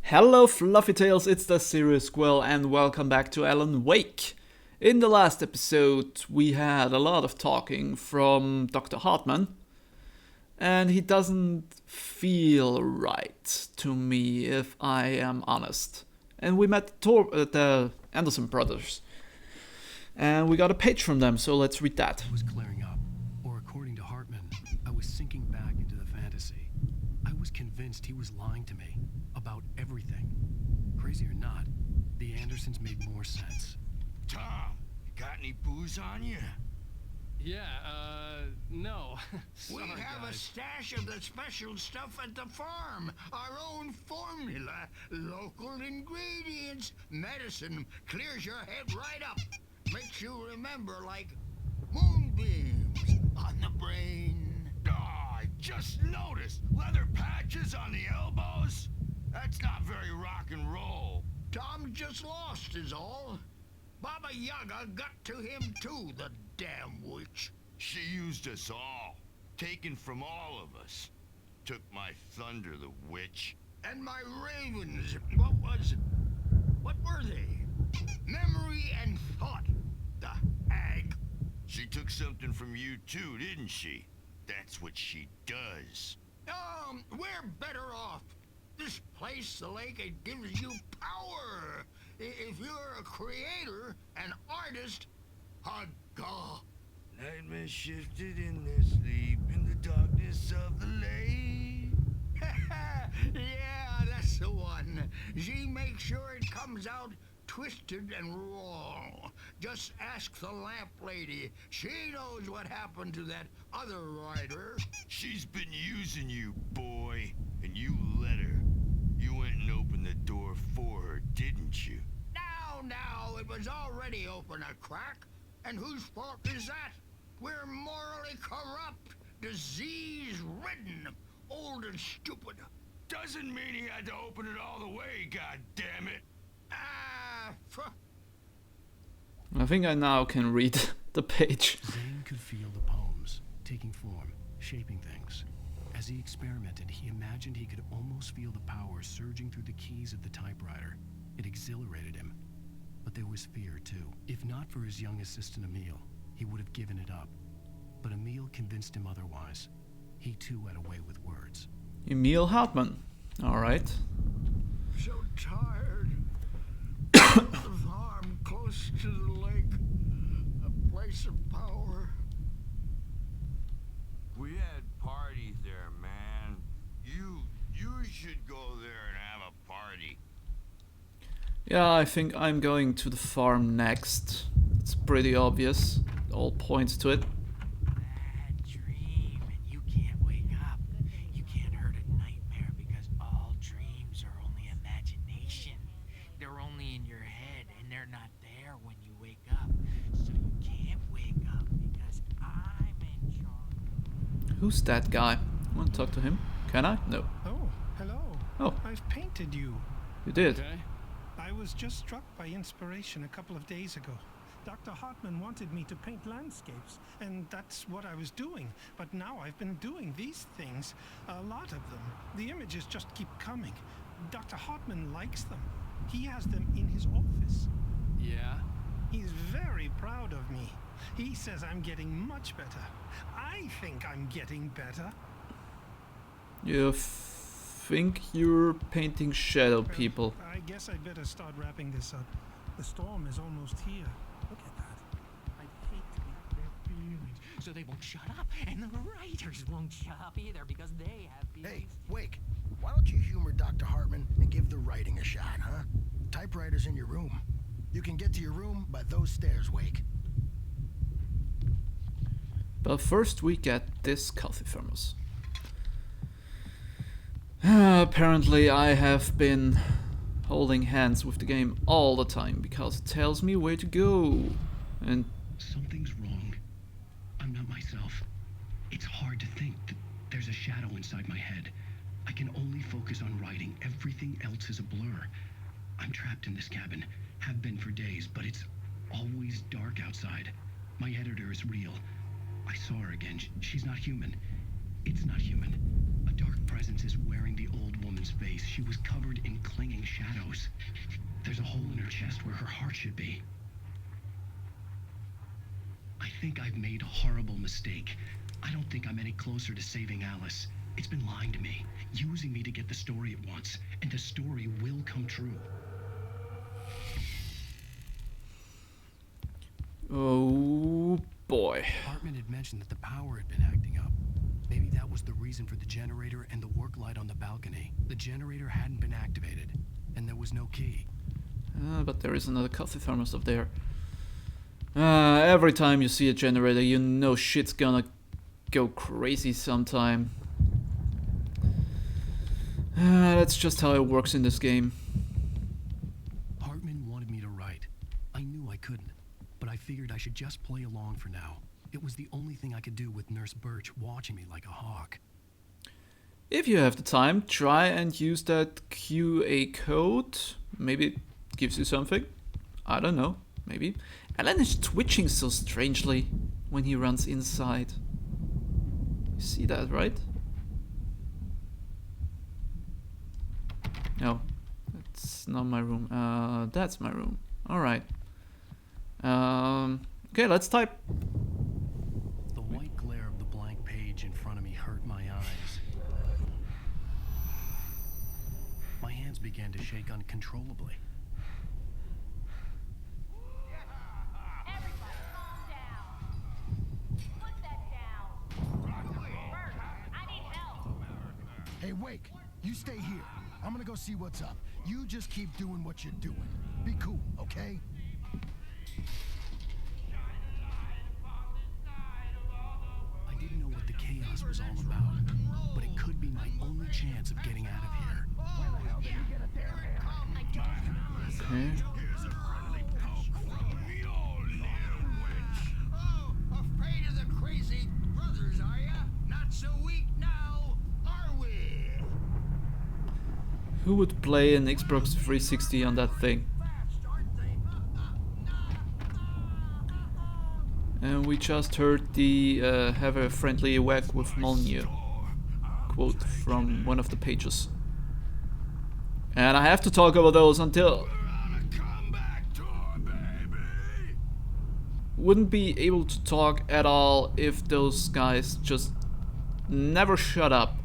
Hello Fluffy Tails, it's the Serious Squirrel and welcome back to Alan Wake. In the last episode we had a lot of talking from Dr. Hartmann and he doesn't feel right to me if I am honest. And we met the Anderson brothers and we got a page from them, so let's read that. It was clearing up, or according to Hartmann, I was sinking back into the fantasy. I was convinced he was lying to me about everything. Crazy or not, the Andersons made more sense. Tom, got any booze on you? No. We Sorry, have a guys. stash of the special stuff at the farm. Our own formula, local ingredients. Medicine clears your head right up. Makes you remember like moonbeams on the brain. Oh, I just noticed leather patches on the elbows. That's not very rock and roll. Tom just lost is all. Baba Yaga got to him too, the damn witch. She used us all, taken from all of us. Took my thunder, the witch. And my ravens, what were they? Memory and thought, the hag. She took something from you too, didn't she? That's what she does. We're better off. This place, the lake, it gives you power. If you're a creator, an artist, a god. Nightmare shifted in their sleep in the darkness of the lake. Yeah, that's the one. She makes sure it comes out twisted and wrong. Just ask the lamp lady. She knows what happened to that other writer. She's been using you, boy, and you let her. You went and opened the door for her, didn't you? Now, it was already open a crack. And whose fault is that? We're morally corrupt, disease-ridden, old and stupid. Doesn't mean he had to open it all the way, goddammit. I think I now can read the page. Zane could feel the poems, taking form, shaping things. As he experimented, he imagined he could almost feel the power surging through the keys of the typewriter. It exhilarated him. But there was fear, too. If not for his young assistant Emil, he would have given it up. But Emil convinced him otherwise. He, too, had a way with words. Emil Hartmann. Alright. So tired. The farm close to the lake. A place of power. We had parties there, man. You should go there and have a party. Yeah, I think I'm going to the farm next. It's pretty obvious. All points to it. Bad dream, and you can't wake up. You can't hurt a nightmare because all dreams are only imagination. They're only in your head, and they're not there when you wake up. So you can't wake up because I'm in charge. Who's that guy? I want to talk to him. Can I? No. Oh, hello. Oh. I've painted you. You did. Okay? I was just struck by inspiration a couple of days ago. Dr. Hartmann wanted me to paint landscapes, and that's what I was doing. But now I've been doing these things, a lot of them. The images just keep coming. Dr. Hartmann likes them. He has them in his office. Yeah? He's very proud of me. He says I'm getting much better. I think I'm getting better. You think you're painting shadow people. I guess I'd better start wrapping this up. The storm is almost here. Look at that. I'd hate to be their feelings. So they won't shut up, and the writers won't shut up either because they have feelings. Hey, Wake, why don't you humor Dr. Hartmann and give the writing a shot, huh? Typewriter's in your room. You can get to your room by those stairs, Wake. But first we get this coffee thermos. Apparently I have been holding hands with the game all the time because it tells me where to go. And Something's wrong. I'm not myself. It's hard to think that there's a shadow inside my head. I can only focus on writing. Everything else is a blur. I'm trapped in this cabin. Have been for days, but it's always dark outside. My editor is real. I saw her again. She's not human. It's not human. A dark presence is wearing the old woman's woman's face, she was covered in clinging shadows. There's a hole in her chest where her heart should be. I think I've made a horrible mistake. I don't think I'm any closer to saving Alice. It's been lying to me, using me to get the story it wants, and the story will come true. Oh boy. Hartmann had mentioned that the power had been acting up. Maybe that was the reason for the generator and the work light on the balcony. The generator hadn't been activated, and there was no key. But there is another coffee thermos up there. Every time you see a generator, you know shit's gonna go crazy sometime. That's just how it works in this game. Hartmann wanted me to write. I knew I couldn't, but I figured I should just play along for now. It was the only thing I could do with Nurse Birch watching me like a hawk. If you have the time, try and use that QA code. Maybe it gives you something. I don't know. Maybe. Alan is twitching so strangely when he runs inside. You see that, right? No, that's not my room. That's my room. Alright. Okay, let's type. The white glare of the blank page in front of me hurt my eyes. My hands began to shake uncontrollably. Everybody calm down. Put that down. Bert, I need help. Hey, Wake, you stay here. I'm gonna go see what's up. You just keep doing what you're doing. Be cool, okay? I didn't know what the chaos was all about, but it could be my only chance of getting out of here. Okay. Oh, afraid of the crazy brothers, are ya? Not so weak now, are we? Who would play an Xbox 360 on that thing? And we just heard the have a friendly whack with Molyneux quote from one of the pages. And I have to talk about those until... Wouldn't be able to talk at all if those guys just never shut up.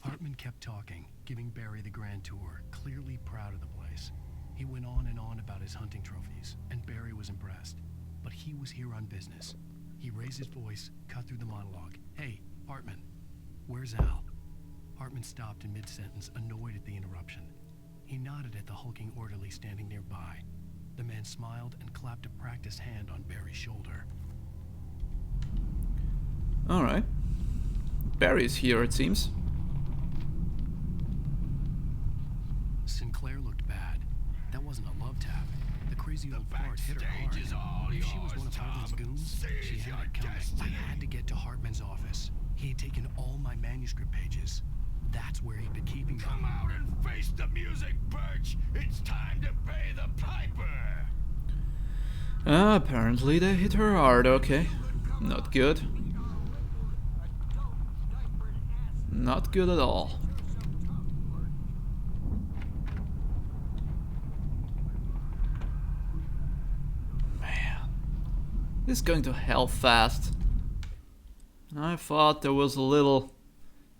Hartmann kept talking, giving Barry the grand tour, clearly proud of the place. He went on and on about his hunting trophies, and Barry was impressed. But he was here on business. He raised his voice, cut through the monologue. Hey, Hartmann, where's Al? Hartmann stopped in mid-sentence, annoyed at the interruption. He nodded at the hulking orderly standing nearby. The man smiled and clapped a practiced hand on Barry's shoulder. Alright. Barry's here, it seems. Sinclair looked bad. That wasn't a love tap. The crazy old fart hit her hard. If she was one of Hartmann's goons, she had it coming. I had to get to Hartmann's office. He had taken all my manuscript pages. That's where he'd been keeping them. Come out and face the music, Birch. It's time to pay the piper. Apparently they hit her hard, okay. Not good. Not good at all. Man. This is going to hell fast. I thought there was a little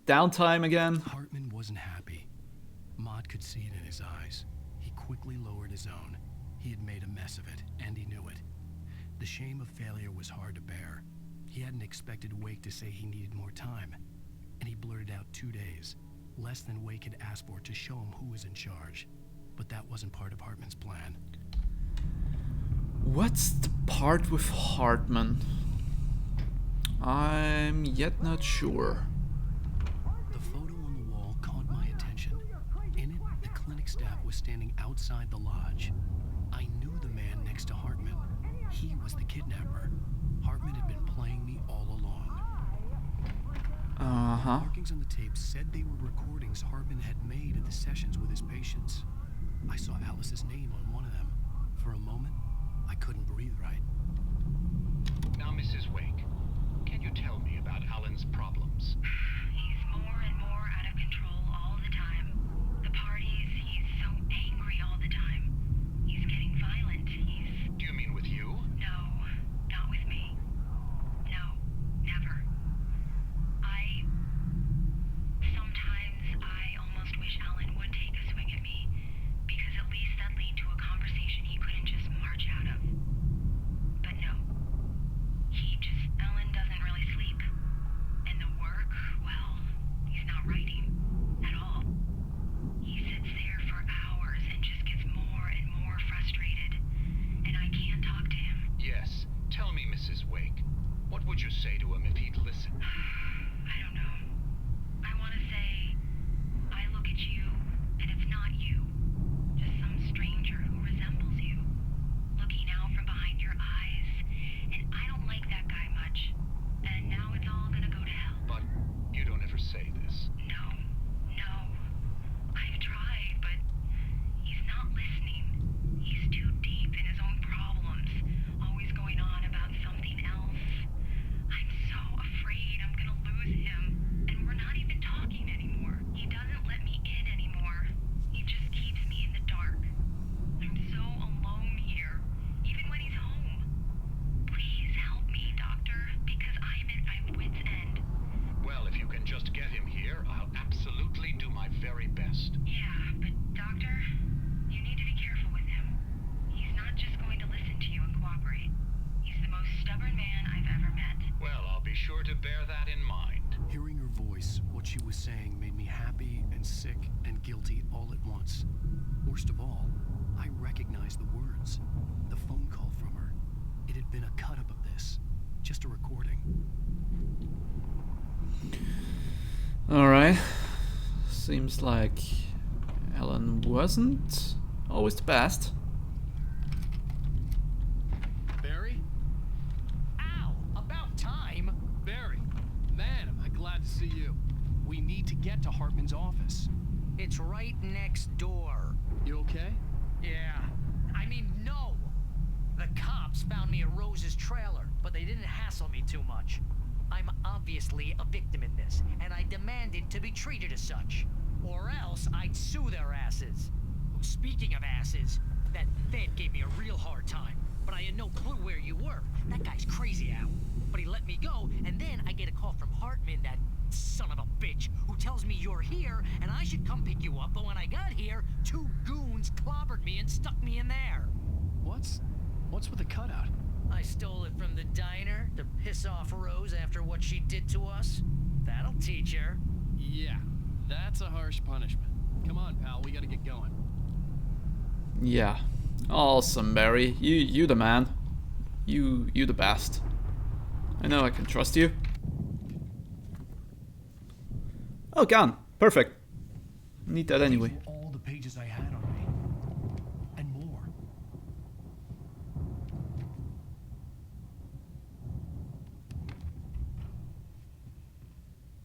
downtime again. Hartmann wasn't happy. Maud could see it in his eyes. He quickly lowered his own. He had made a mess of it, and he knew it. The shame of failure was hard to bear. He hadn't expected Wake to say he needed more time, and he blurted out 2 days, less than Wake had asked for to show him who was in charge. But that wasn't part of Hartmann's plan. What's the part with Hartmann? I'm yet not sure. The photo on the wall caught my attention. In it, the clinic staff was standing outside the lodge. I knew the man next to Hartmann. He was the kidnapper. Hartmann had been playing me all along. Uh-huh. Markings on the tape said they were recordings Hartmann had made at the sessions with his patients. I saw Alice's name on one of them. For a moment, I couldn't breathe right. Now, Mrs. Wake, can you you tell me about Alan's problems? He's more and more out of control all the time. The parties, he's so angry all the time. He's getting violent. Do you mean with you? No, not with me. No, never. Sometimes I almost wish Alan would take a swing at me, because at least that lead to a conversation he couldn't just march out of. But no. Alan doesn't really sleep. And the work, well, he's not writing at all. He sits there for hours and just gets more and more frustrated. And I can't talk to him. Yes. Tell me, Mrs. Wake. What would you say to him if he'd listen? I don't know. I want to say, I look at you, and it's not you. Just some stranger who resembles you. Looking out from behind your eyes, and I don't like that guy much. And now it's all gonna go to hell. But you don't ever say this. No. I've tried, but he's not listening. He's too deep in his own problems, always going on about something else. I'm so afraid I'm gonna lose him, and we're not even talking anymore. He doesn't let me in anymore. He just keeps me in the dark. I'm so alone here, even when he's home. Please help me, Doctor, because I'm at my wit's end. Well, if you can just get him here, I'll absolutely do my very best. Yeah, but Doctor, you need to be careful with him. He's not just going to listen to you and cooperate. He's the most stubborn man I've ever met. Well, I'll be sure to bear that in mind. Hearing her voice, what she was saying made me happy and sick and guilty all at once. Worst of all, I recognized the words. The phone call from her. It had been a cut-up of this. Just a recording. Alright. Seems like Alan wasn't always the best. Barry? Ow! About time! Barry! Man, am I glad to see you. We need to get to Hartmann's office. It's right next door. You okay? Yeah. I mean, no! The cops found me at Rose's trailer, but they didn't hassle me too much. I'm obviously a victim in this, and I demanded to be treated as such. Or else I'd sue their asses. Speaking of asses, that Fed gave me a real hard time, but I had no clue where you were. That guy's crazy, Al. But he let me go, and then I get a call from Hartmann, that son of a bitch, who tells me you're here, and I should come pick you up, but when I got here, 2 goons clobbered me and stuck me in there. What's with the cutout? I stole it from the diner to piss off Rose after what she did to us. That'll teach her. Yeah, that's a harsh punishment. Come on, pal, we gotta get going. Yeah. Awesome, Barry. You the man. You the best. I know I can trust you. Oh, gun. Perfect. Need that anyway. These were all the pages I had on me. And more.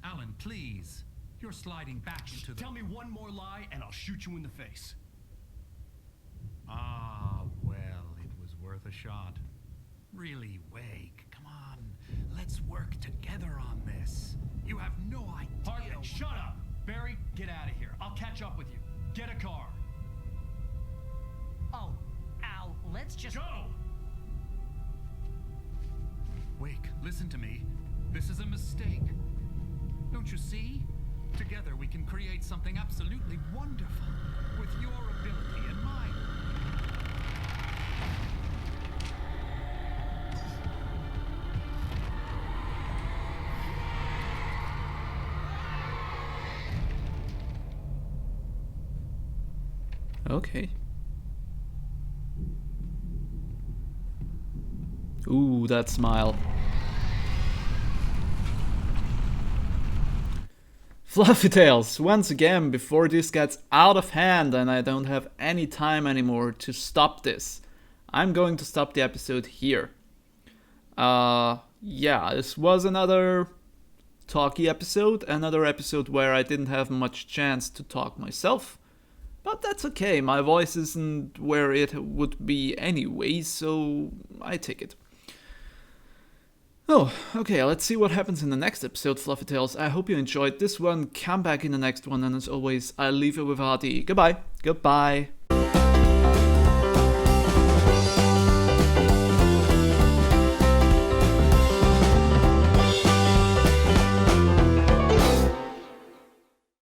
Alan, please. You're sliding back into the... Tell me one more lie and I'll shoot you in the face. Ah, well, it was worth a shot. Really, Wake, come on. Let's work together on this. You have no idea... Hartmann, shut up! Barry, get out of here. I'll catch up with you. Get a car. Oh, Al, let's just... Go! Wake, listen to me. This is a mistake. Don't you see? Together we can create something absolutely wonderful. With your ability and mine. Okay. Ooh, that smile. Fluffy Tails, once again, before this gets out of hand and I don't have any time anymore to stop this, I'm going to stop the episode here. Yeah, this was another talky episode, another episode where I didn't have much chance to talk myself. But that's okay, my voice isn't where it would be anyway, so I take it. Oh, okay, let's see what happens in the next episode, Fluffy Tails. I hope you enjoyed this one. Come back in the next one, and as always, I'll leave you with Hardy. Goodbye. Goodbye.